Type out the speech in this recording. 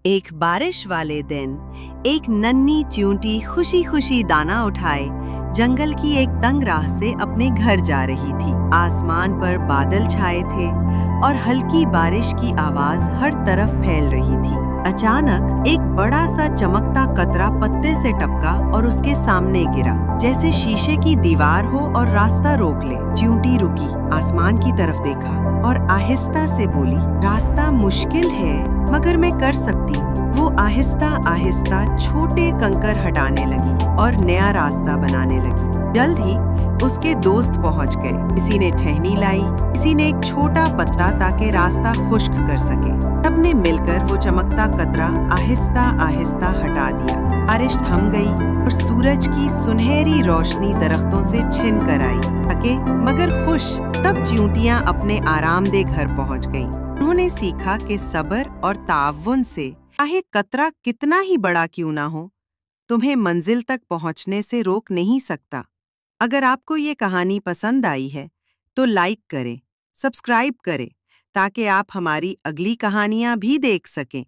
एक बारिश वाले दिन एक नन्ही चींटी खुशी खुशी दाना उठाए जंगल की एक तंग राह से अपने घर जा रही थी। आसमान पर बादल छाए थे और हल्की बारिश की आवाज हर तरफ फैल रही थी। अचानक एक बड़ा सा चमकता कतरा पत्ते से टपका और उसके सामने गिरा, जैसे शीशे की दीवार हो और रास्ता रोक ले। चींटी रुकी, आसमान की तरफ देखा और आहिस्ता से बोली, रास्ता मुश्किल है मगर मैं कर सकती हूँ। वो आहिस्ता आहिस्ता छोटे कंकर हटाने लगी और नया रास्ता बनाने लगी। जल्द ही उसके दोस्त पहुंच गए। किसी ने टहनी लाई, किसी ने एक छोटा पत्ता ताकि रास्ता खुश्क कर सके। सबने मिलकर वो चमकता कतरा आहिस्ता आहिस्ता हटा दिया। बारिश थम गई और सूरज की सुनहरी रोशनी दरख्तों से छिन कर आई। थके मगर खुश, तब चींटियां अपने आरामदेह घर पहुंच गईं। उन्होंने सीखा कि सब्र और ताउन से चाहे कतरा कितना ही बड़ा क्यों ना हो, तुम्हें मंजिल तक पहुंचने से रोक नहीं सकता। अगर आपको ये कहानी पसंद आई है तो लाइक करें, सब्सक्राइब करें ताकि आप हमारी अगली कहानियां भी देख सकें।